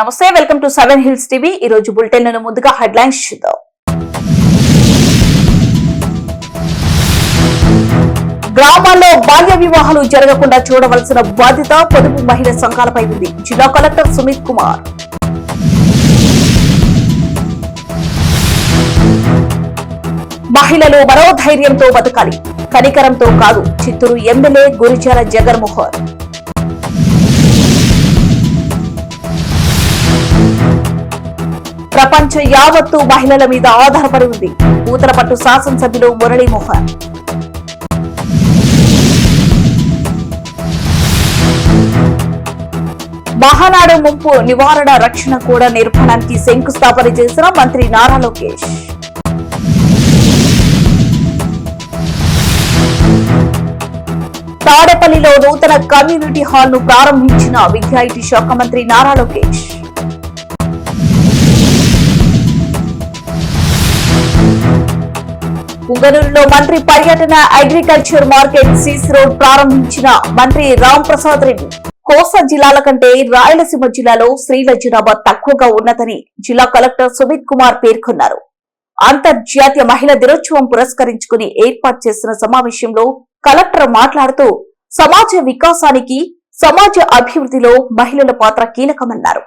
నమస్తే, welcome to 7 hills TV. ఈ రోజు బులెటిన్ ను ముందుగా హెడ్లైన్స్ చూద్దాం. గ్రామాల్లో బాల్య వివాహాలు జరగకుండా చూడవలసిన బాధ్యత పొదుపు మహిళా సంఘాలపై ఉంది. జిల్లా కలెక్టర్ సుమిత్ కుమార్. మహిళలు మనోధైర్యంతో బతకాలి, కనికరంతో కాదు. చిత్తూరు ఎమ్మెల్యే గురిజాల జగన్మోహన్. ప్రపంచం యావత్తు మహిళల మీద ఆధారపడి ఉంది. పూతలపట్టు శాసనసభ్యులు మురళీమోహన్. మహానాడు ముంపు నివారణ రక్షణ కూడా నిర్మాణానికి శంకుస్థాపన చేసిన మంత్రి నారా లోకేష్. తాడేపల్లిలో నూతన కమ్యూనిటీ హాల్ ను ప్రారంభించిన విద్యా ఐటీ శాఖ మంత్రి నారా లోకేష్. పుంగనూరులో మంత్రి పర్యటన, అగ్రికల్చర్ మార్కెట్, సీస్ రోడ్ ప్రారంభించిన మంత్రి రామ్ ప్రసాద్ రెడ్డి. కోస్తా జిల్లాల కంటే రాయలసీమ జిల్లాలో స్త్రీల జనాభా తక్కువగా ఉన్నదని జిల్లా కలెక్టర్ సుమిత్ కుమార్ పేర్కొన్నారు. అంతర్జాతీయ మహిళా దినోత్సవం పురస్కరించుకుని ఏర్పాటు చేసిన సమావేశంలో కలెక్టర్ మాట్లాడుతూ సమాజ వికాసానికి, సమాజ అభివృద్ధిలో మహిళల పాత్ర కీలకమన్నారు.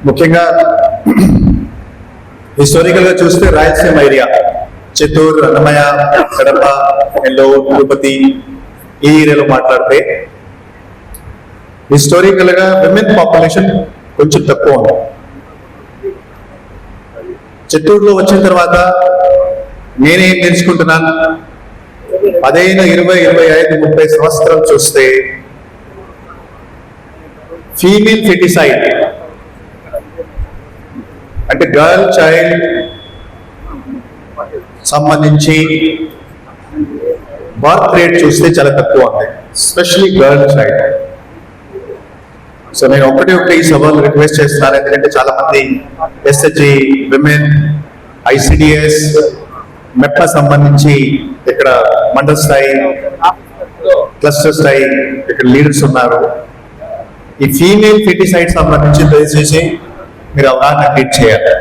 ముఖ్యంగా హిస్టారికల్ గా చూస్తే రాయలసీమ ఏరియా చిత్తూరు, అన్నమయ్య, కడప, నెల్లూరు, తిరుపతి ఈ ఏరియాలో మాట్లాడితే హిస్టారికల్ గా విమెన్ పాపులేషన్ కొంచెం తక్కువ ఉంది. చిత్తూరులో వచ్చిన తర్వాత నేనేం నేర్చుకుంటున్నాను, 15, 20, 25, 30 సంవత్సరాలు చూస్తే ఫీమేల్ ఫెటిసైడ్ అంటే గర్ల్ చైల్డ్ సంబంధించి బర్త్ రేట్ చూస్తే చాలా తక్కువ ఉంది, ఎస్పెషలీ గర్ల్ చైల్డ్. సో నేను ఒకటి ఈ సభలో రిక్వెస్ట్ చేస్తున్నాను, ఎందుకంటే చాలా మంది ఎస్హెచ్జి, విమెన్, ఐసిడిఎస్, మెప్ప సంబంధించి ఇక్కడ మండల స్థాయి, క్లస్టర్ స్థాయి ఇక్కడ లీడర్స్ ఉన్నారు. ఈ ఫీమేల్ ఫెటిసైడ్ సంబంధించి దయచేసి మీరు అవగాహన క్రియేట్ చేయాలి.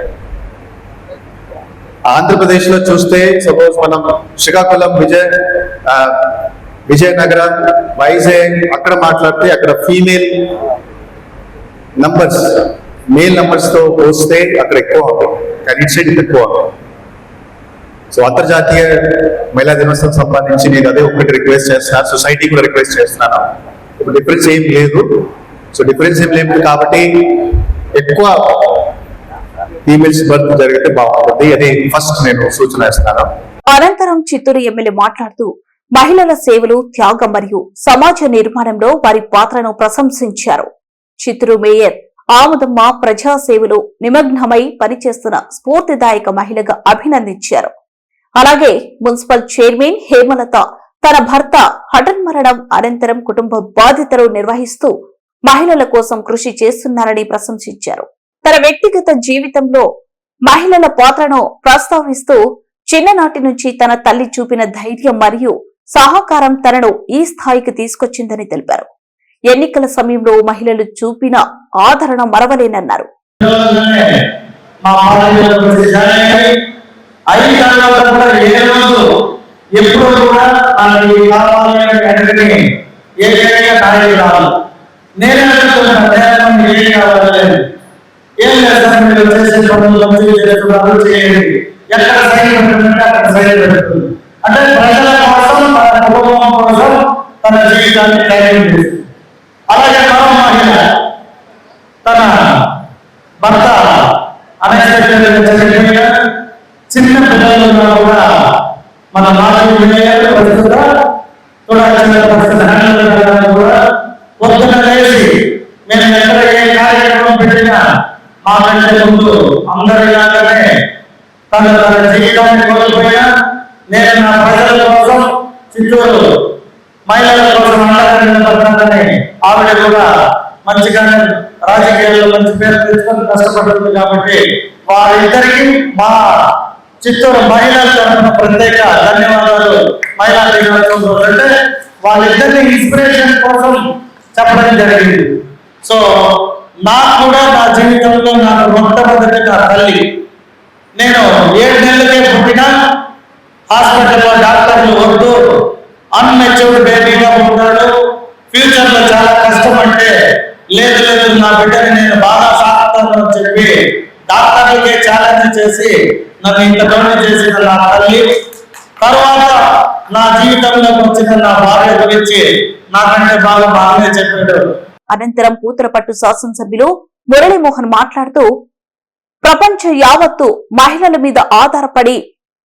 ఆంధ్రప్రదేశ్ లో చూస్తే సపోజ్ మనం శ్రీకాకుళం, విజయనగరం, వైజాగ్ అక్కడ మాట్లాడితే అక్కడ ఫీమేల్ నంబర్స్ మేల్ నంబర్స్ తో పోస్తే అక్కడ ఎక్కువ ఉంటుంది, కానీ ఇటు సైడ్ తక్కువ. సో అంతర్జాతీయ మహిళా దినోత్సవం సంబంధించి నేను అదే ఒకటి రిక్వెస్ట్ చేస్తున్నాను, సొసైటీ కూడా రిక్వెస్ట్ చేస్తున్నాను. ఇప్పుడు డిఫరెన్స్ ఏం లేదు. సో డిఫరెన్స్ ఏం లేదు కాబట్టి ఎక్కువ ఫీమేల్స్ బర్త్ జరిగితే బాగుంటుంది, అది ఫస్ట్ నేను సూచన ఇస్తాను. అనంతరం చిత్తూరు ఎమ్మెల్యే మాట్లాడుతూ మహిళల సేవలు, త్యాగం మరియు సమాజ నిర్మాణంలో వారి పాత్రను ప్రశంసించారు. చిత్తూరు మేయర్ ఆముదమ్మ ప్రజాసేవలో నిమగ్నమై పనిచేస్తున్న స్ఫూర్తిదాయక మహిళగా అభినందించారు. అలాగే మున్సిపల్ చైర్మన్ హేమలత తన భర్త హఠన్మరణం అనంతరం కుటుంబ బాధ్యతలు నిర్వహిస్తూ మహిళల కోసం కృషి చేస్తున్నారని ప్రశంసించారు. తన వ్యక్తిగత జీవితంలో మహిళల పాత్రను ప్రస్తావిస్తూ చిన్ననాటి నుంచి తన తల్లి చూపిన ధైర్యం మరియు సహకారం తనను ఈ స్థాయికి తీసుకొచ్చిందని తెలిపారు. ఎన్నికల సమయంలో మహిళలు చూపిన ఆదరణ మరవలేనన్నారు. ఏం చేస్తారు, మీరు చేసే పనులు చేయండి, ఎక్కడ సైన్ పెట్టుకుంటే అక్కడ సైన్ పెట్టుకుంది అంటే ప్రజల కోసం, తన కుటుంబం కోసం తన జీవితాన్ని త్యాగం చేస్తుంది. అలాగే మరో మహిళ తన భర్త అన్ఎక్స్పెక్టెడ్ చిన్న పిల్లలు కూడా మన మాజీ విజయాలు ప్రస్తుత కూడా పొద్దున లేచి మేము ఎక్కడ ఏ కార్యక్రమం పెట్టినా మా కంటే ముందు అందరిలాగానే తన జీవితాన్ని కోల్పోయినా నేను నా ప్రజల కోసం, చిత్తూరు మహిళల కోసం అండగా ఆవిడ కూడా మంచిగా రాజకీయాల్లో మంచి పేరు తెచ్చుకొని కష్టపడుతుంది. కాబట్టి వారిద్దరికి మా చిత్తూరు మహిళల తరఫున ప్రత్యేక ధన్యవాదాలు. మహిళా దినోత్సవం రోజు అంటే వాళ్ళిద్దరిని ఇన్స్పిరేషన్ కోసం చెప్పడం జరిగింది. సో నాకు కూడా నా జీవితంలో నాకు మొట్టమొదటి నా తల్లి. నేను 7 నెలలకే పుట్టిన హాస్పిటల్లో డాక్టర్లు వద్దు, అన్మెచ్యూర్డ్ బేబీగా ఉంటాడు, ఫ్యూచర్ లో చాలా కష్టం అంటే, లేదు లేదు నా బిడ్డని నేను బాగా సాగుతాను అని చెప్పి డాక్టర్లకే ఛాలెంజ్ చేసి నన్ను ఇంత పని చేసిన నా తల్లి. తర్వాత నా జీవితంలోకి వచ్చిన నా భార్య గురించి నాకంటే బాగానే చెప్పాడు. అనంతరం పూతలపట్టు శాసనసభ్యులు మురళీమోహన్ మాట్లాడుతూ ప్రపంచం యావత్తు మహిళల మీద ఆధారపడి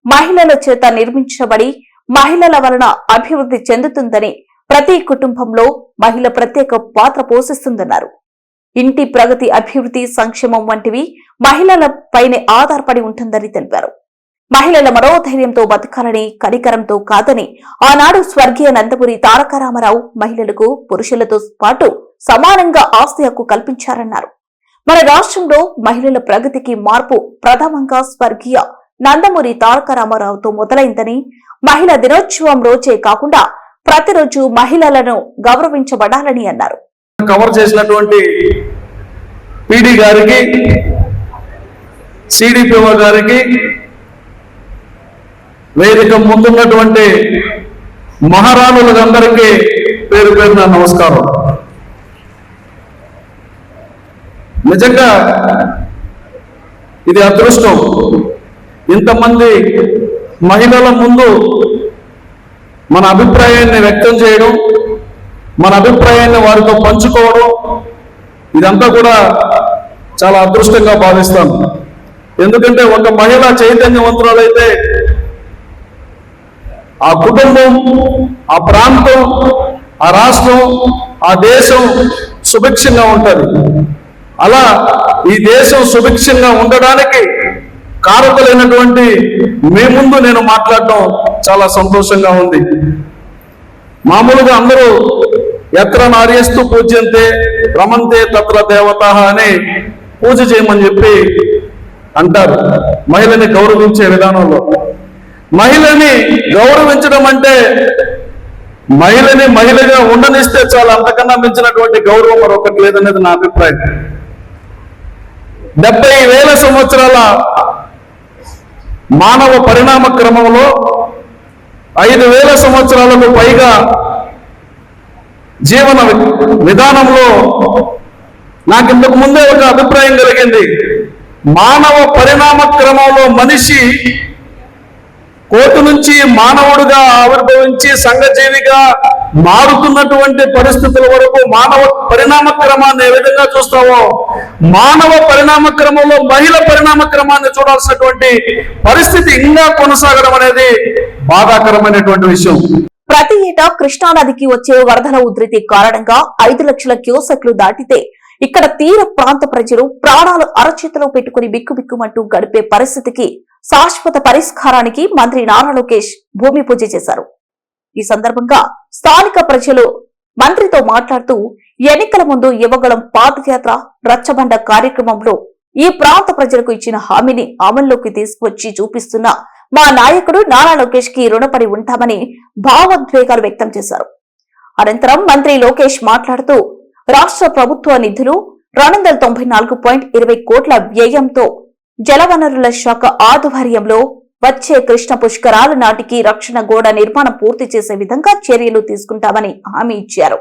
మహిళల చేత నిర్మించబడి మహిళల వలన అభివృద్ధి చెందుతుందని, ప్రతి కుటుంబంలో మహిళ ప్రత్యేక పాత్ర పోషిస్తుందన్నారు. ఇంటి ప్రగతి, అభివృద్ధి, సంక్షేమం వంటివి మహిళల పైనే ఆధారపడి ఉంటుందని తెలిపారు. మహిళల మనోధైర్యంతో బతకాలని, కనికరంతో కాదని ఆనాడు స్వర్గీయ నందమూరి తారక రామారావు మహిళలకు పురుషులతో పాటు సమానంగా ఆస్తి హక్కు కల్పించారన్నారు. మన రాష్ట్రంలో మహిళల ప్రగతికి మార్పు ప్రథమంగా స్వర్గీయ నందమూరి తారక రామారావుతో మొదలైందని, మహిళా దినోత్సవం రోజే కాకుండా ప్రతిరోజు మహిళలను గౌరవించబడాలని అన్నారు. కవర్ చేసినటువంటి పీడీ గారికి, సిడిపిఓ గారికి, వేదిక ముందున్నటువంటి మహారాణులందరికీ పేరు పేరున నమస్కారం. నిజంగా ఇది అదృష్టం. ఇంతమంది మహిళల ముందు మన అభిప్రాయాన్ని వ్యక్తం చేయడం, మన అభిప్రాయాన్ని వారితో పంచుకోవడం, ఇదంతా కూడా చాలా అదృష్టంగా భావిస్తాను. ఎందుకంటే ఒక మహిళ చైతన్యవంతురాలైతే ఆ కుటుంబం, ఆ ప్రాంతం, ఆ రాష్ట్రం, ఆ దేశం సుభిక్షంగా ఉంటుంది. అలా ఈ దేశం సుభిక్షంగా ఉండడానికి కారకులైనటువంటి మీ ముందు నేను మాట్లాడటం చాలా సంతోషంగా ఉంది. మామూలుగా అందరూ ఎత్ర నార్యస్తు పూజ్యంతే రమంతే తత్ర దేవతాః అని పూజ చేయమని చెప్పి అంటారు మహిళని గౌరవించే విధానంలో. మహిళని గౌరవించడం అంటే మహిళని మహిళగా ఉండనిస్తే చాలా, అంతకన్నా మించినటువంటి గౌరవం మరొకటి లేదనేది నా అభిప్రాయం. 70,000 సంవత్సరాల మానవ పరిణామ క్రమంలో 5,000 సంవత్సరాలకు పైగా జీవన విధానంలో నాకు ఇంతకు ముందే ఒక అభిప్రాయం కలిగింది. మానవ పరిణామ క్రమంలో మనిషి కోటి నుంచి మానవుడిగా ఆవిర్భవించి సంఘజీవిగా మారుతున్నటువంటి పరిస్థితుల వరకు మానవ పరిణామ క్రమాన్ని ఏ విధంగా చూస్తామో, మానవ పరిణామ క్రమంలో మహిళ పరిణామ క్రమాన్ని చూడాల్సినటువంటి పరిస్థితి ఇంకా కొనసాగడం అనేది బాధాకరమైనటువంటి విషయం. ప్రతి ఏటా కృష్ణానదికి వచ్చే వరదల ఉధృతి కారణంగా 5 లక్షల క్యూసెక్లు దాటితే ఇక్కడ తీర ప్రాంత ప్రజలు ప్రాణాలు అరచేతిలో పెట్టుకుని బిక్కుబిక్కుమంటూ గడిపే పరిస్థితికి శాశ్వత పరిష్కారానికి మంత్రి నారా లోకేష్ భూమి పూజ చేశారు. ఈ సందర్భంగా స్థానిక ప్రజలు మంత్రితో మాట్లాడుతూ ఎన్నికల ముందు యువగళం పాదయాత్ర రచ్చబండ కార్యక్రమంలో ఈ ప్రాంత ప్రజలకు ఇచ్చిన హామీని అమల్లోకి తీసుకువచ్చి చూపిస్తున్న మా నాయకుడు నారా లోకేష్ కి రుణపడి ఉంటామని భావోద్వేగాలు వ్యక్తం చేశారు. అనంతరం మంత్రి లోకేష్ మాట్లాడుతూ రాష్ట్ర ప్రభుత్వ నిధులు 294.20 కోట్ల వ్యయంతో జలవనరుల శాఖ ఆధ్వర్యంలో వచ్చే కృష్ణ పుష్కరాల నాటికి రక్షణ గోడ నిర్మాణం పూర్తి చేసే విధంగా చర్యలు తీసుకుంటామని హామీ ఇచ్చారు.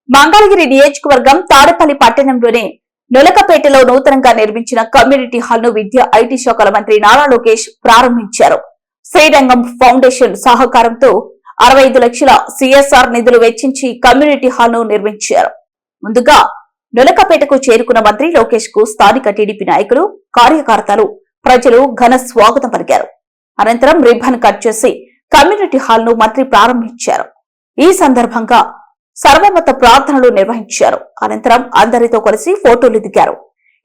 మంగళగిరి నియోజకవర్గం తాడేపల్లి పట్టణంలోని నులకపేటలో నూతనంగా నిర్మించిన కమ్యూనిటీ హాల్ ను విద్యా ఐటీ శాఖల మంత్రి నారా లోకేష్ ప్రారంభించారు. శ్రీరంగం ఫౌండేషన్ సహకారంతో 65 లక్షల సిఎస్ఆర్ నిధులు వెచ్చించి కమ్యూనిటీ హాల్ ను నిర్మించారు. ముందుగా నులకపేటకు చేరుకున్న మంత్రి లోకేష్ కు స్థానిక టీడీపీ నాయకులు, కార్యకర్తలు, ప్రజలు ఘన స్వాగతం పలికారు. అనంతరం రిబ్బన్ కట్ చేసి కమ్యూనిటీ హాల్ ను మంత్రి ప్రారంభించారు. ఈ సందర్భంగా సర్వమత ప్రార్థనలు నిర్వహించారు. అనంతరం అందరితో కలిసి ఫోటోలు దిగారు.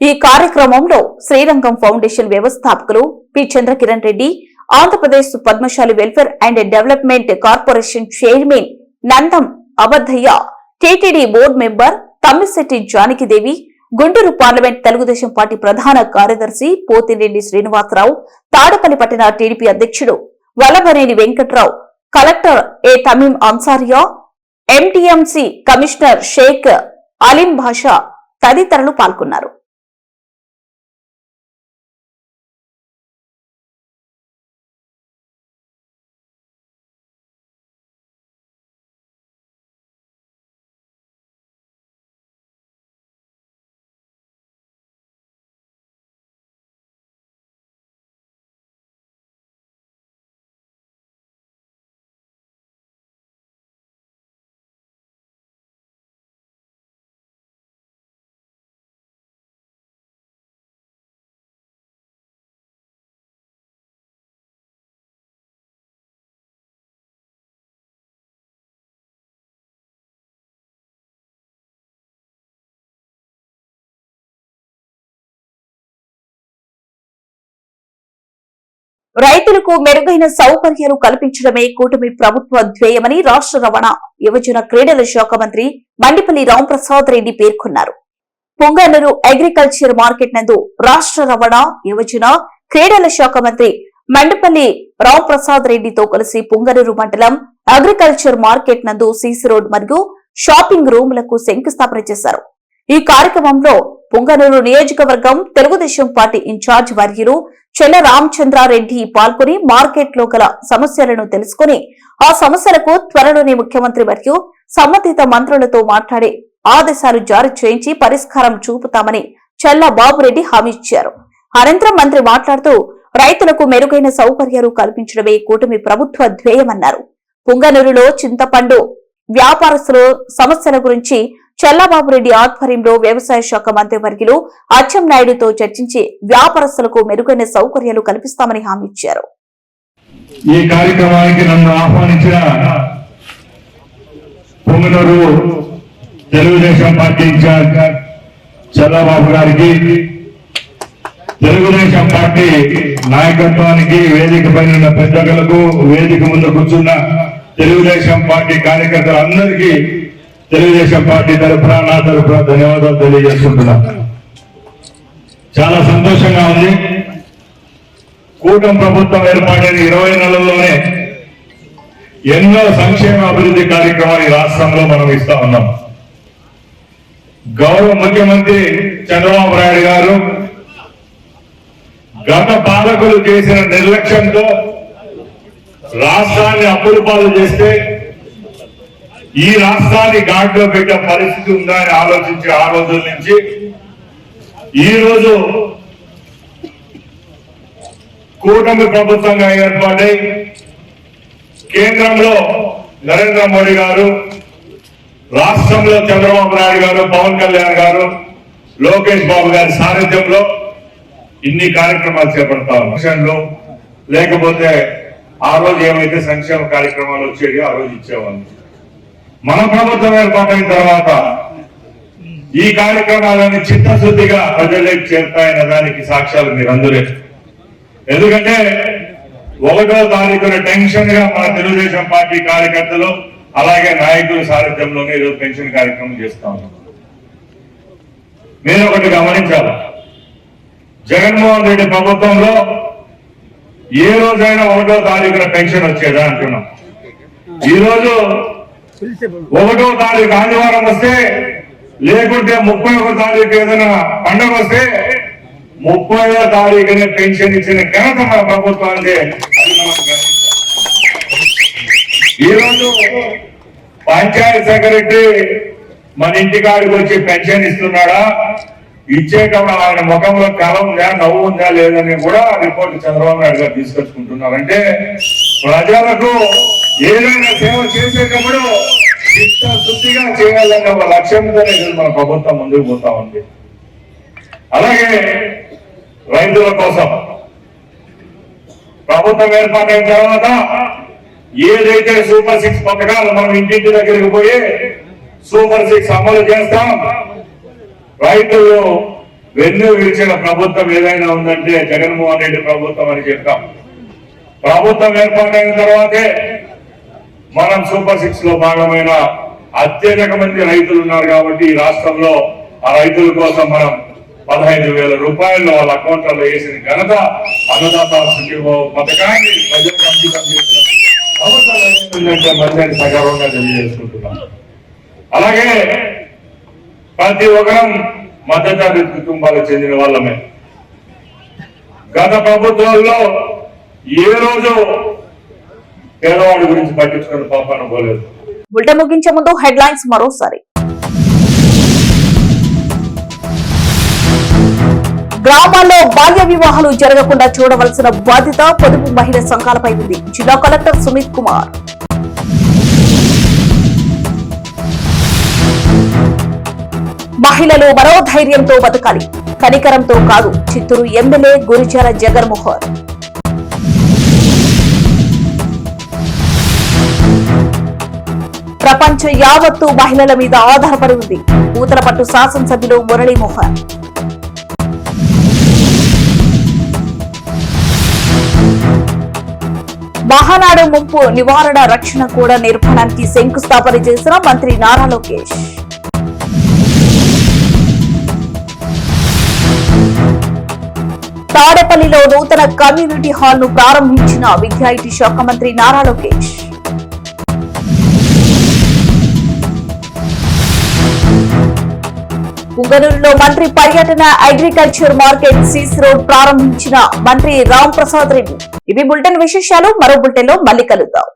ఈ కార్యక్రమంలో శ్రీరంగం ఫౌండేషన్ వ్యవస్థాపకులు P Chandrakiran Reddy, Andhra Pradesh Padmashali welfare and development corporation chairman Nandam Abaddayya, TTD board member Tammisetti Janakidevi, Guntur parliament Telugu Desam party ప్రధాన కార్యదర్శి పోతిరెడ్డి శ్రీనివాసరావు, తాడపల్లి పట్టణ టీడీపీ అధ్యక్షుడు Vallabhaneni Venkatrao, collector A Tameem Ansariya, MTMC commissioner Sheikh Aleem Basha తదితరులు పాల్గొన్నారు. రైతులకు మెరుగైన సౌకర్యాలు కల్పించడమే కూటమి ప్రభుత్వ ధ్యేయమని రాష్ట్ర రవాణా, యువజన, క్రీడల శాఖ మంత్రి మండిపల్లి రాంప్రసాద్ రెడ్డి పేర్కొన్నారు. పొంగనూరు అగ్రికల్చర్ మార్కెట్ నందు రాష్ట్ర రవాణా, యువజన, క్రీడల శాఖ మంత్రి మండిపల్లి రాంప్రసాద్ రెడ్డితో కలిసి పొంగనూరు మండలం అగ్రికల్చర్ మార్కెట్ నందు సీసీ రోడ్ మరియు షాపింగ్ రూములకు శంకుస్థాపన చేశారు. ఈ కార్యక్రమంలో పొంగనూరు నియోజకవర్గం తెలుగుదేశం పార్టీ ఇన్ఛార్జ్ వర్యులు చెల్ల రామచంద్రారెడ్డి పాల్గొని మార్కెట్ లో గల సమస్యలను తెలుసుకుని ఆ సమస్యలకు త్వరలోనే ముఖ్యమంత్రి మరియు సంబంధిత మంత్రులతో మాట్లాడి ఆదేశాలు జారీ చేయించి పరిష్కారం చూపుతామని చెల్ల బాబురెడ్డి హామీ ఇచ్చారు. అనంతరం మంత్రి మాట్లాడుతూ రైతులకు మెరుగైన సౌకర్యాలు కల్పించడమే కూటమి ప్రభుత్వ ధ్యేయమన్నారు. పొంగనూరులో చింతపండు వ్యాపారస్తుల సమస్యల గురించి చల్లబాబురెడ్డి ఆధ్వర్యంలో వ్యవసాయ శాఖ మంత్రి వర్యులు అచ్చెన్నాయుడుతో చర్చించి వ్యాపారస్తులకు మెరుగైన సౌకర్యాలు కల్పిస్తామని హామీ ఇచ్చారు. ఈ కార్యక్రమానికి నన్ను ఆహ్వానించిన పొంగనూరు తెలుగుదేశం పార్టీ ఇన్ఛార్జ్ చల్లబాబు గారికి, తెలుగుదేశం పార్టీ నాయకత్వానికి, వేదిక పైన ఉన్న పెద్దలకు, వేదిక ముందు కూర్చున్న తెలుగుదేశం పార్టీ కార్యకర్తలందరికీ తెలుగుదేశం పార్టీ తరఫున, నా తరఫున ధన్యవాదాలు తెలియజేసుకుంటున్నా. చాలా సంతోషంగా ఉంది. కూటమి ప్రభుత్వం ఏర్పాటైన 20 నెలల్లోనే ఎన్నో సంక్షేమ అభివృద్ధి కార్యక్రమాలు ఈ రాష్ట్రంలో మనం ఇస్తా ఉన్నాం. గౌరవ ముఖ్యమంత్రి చంద్రబాబు నాయుడు గారు గత పాలకులు చేసిన నిర్లక్ష్యంతో రాష్ట్రాన్ని అప్పుల పాలు చేస్తే ఈ రాష్ట్రాన్ని గాడిలో పెట్టే పరిస్థితి ఉందా అని ఆలోచించి ఆ రోజుల నుంచి ఈ రోజు కూటమి ప్రభుత్వంగా ఏర్పాటై కేంద్రంలో నరేంద్ర మోడీ గారు, రాష్ట్రంలో చంద్రబాబు నాయుడు గారు, పవన్ కళ్యాణ్ గారు, లోకేష్ బాబు గారి సారథ్యంలో ఇన్ని కార్యక్రమాలు చేపడతా ఉన్నాం. లేకపోతే ఆ రోజు ఏమైతే సంక్షేమ కార్యక్రమాలు వచ్చేది ఆ రోజు ఇచ్చేవాళ్ళు. మన ప్రభుత్వం ఏర్పాటైన తర్వాత ఈ కార్యక్రమాలని చిత్తశుద్ధిగా ప్రజలకు చేరుతాయన్న దానికి సాక్ష్యాలు మీరందరే. ఎందుకంటే 1వ తారీఖున టెన్షన్ గా మన తెలుగుదేశం పార్టీ కార్యకర్తలు అలాగే నాయకుల సారథ్యంలోనే ఈరోజు పెన్షన్ కార్యక్రమం చేస్తా ఉన్నాం. మీరు ఒకటి గమనించాలి, జగన్మోహన్ రెడ్డి ప్రభుత్వంలో ఏ రోజైనా 1వ తారీఖున పెన్షన్ వచ్చేదా అంటున్నాం. ఈ రోజు 1వ తారీఖు ఆదివారం వస్తే, లేకుంటే 31వ తారీఖు ఏదైనా పండుగ వస్తే 30వ తారీఖునే పెన్షన్ ఇచ్చిన ఘనత మన ప్రభుత్వానికి. ఈరోజు పంచాయత్ సెక్రటరీ మన ఇంటికాడికి వచ్చి పెన్షన్ ఇస్తున్నాడా, ఇచ్చేటప్పుడు ఆయన ముఖంలో కళ ఉందా, నవ్వు ఉందా లేదని కూడా రిపోర్ట్ చంద్రబాబు నాయుడు గారు తీసుకొచ్చుకుంటున్నారంటే ప్రజలకు ఏదైనా సేవ చేసేటప్పుడు చిత్తశుద్ధిగా చేయాలన్న ఒక లక్ష్యంతోనే మన ప్రభుత్వం ముందుకు పోతా ఉంది. అలాగే రైతుల కోసం ప్రభుత్వం ఏర్పాటైన తర్వాత ఏదైతే సూపర్ 6 పథకాలు మనం ఇంటింటి దగ్గరికి పోయి సూపర్ 6 అమలు చేస్తాం. రైతులు వెన్ను విరిచిన ప్రభుత్వం ఏదైనా ఉందంటే జగన్మోహన్ రెడ్డి ప్రభుత్వం అని చెప్తాం. ప్రభుత్వం ఏర్పాటైన తర్వాతే మనం సూపర్ 6 లో భాగమైన అత్యధిక మంది రైతులు ఉన్నారు కాబట్టి ఈ రాష్ట్రంలో ఆ రైతుల కోసం మనం 15,000 రూపాయలు వాళ్ళ అకౌంట్లలో వేసిన ఘనత అన్నదాత సుఖీభావ పథకాన్ని ప్రజలకు అంకితం చేసిన అవసరం మంచి సగర్వంగా తెలియజేసుకుంటున్నాం. అలాగే ప్రతి ఒక్కరం మధ్యతరగతి కుటుంబాలకు చెందిన వాళ్ళమే. గత ప్రభుత్వాల్లో ఏ రోజు పేదవాడి గురించి పట్టించుకుని పాపన పోలేదు. బులెటిన్ ముగించే ముందు హెడ్లైన్స్ మరోసారి. గ్రామాల్లో బాల్య వివాహాలు జరగకుండా చూడవలసిన బాధ్యత పొదుపు మహిళా సంఘాలపై ఉంది. జిల్లా కలెక్టర్ సుమిత్ కుమార్. మహిళలు మనోధైర్యంతో బతకాలి, కనికరంతో కాదు. చిత్తూరు ఎమ్మెల్యే గురిజాల జగన్మోహన్. ప్రపంచం యావత్తు మహిళల మీద ఆధారపడి ఉంది. పూతలపట్టు శాసనసభ్యులు మురళీమోహన్. మహానాడు ముంపు నివారణ రక్షణ కూడా నిర్మాణానికి శంకుస్థాపన చేసిన మంత్రి నారా లోకేష్. తాడేపల్లిలో నూతన కమ్యూనిటీ హాల్ ను ప్రారంభించిన విద్యా ఐటీ శాఖ మంత్రి నారా లోకేష్. పుంగనూరులో మంత్రి పర్యటన, అగ్రికల్చర్ మార్కెట్, సీస్ రోడ్ ప్రారంభించిన మంత్రి రామ్ ప్రసాద్ రెడ్డి. ఇవి బులెటిన్ విశేషాలు. మరో బులెటిన్ లో మళ్ళీ కలుద్దాం.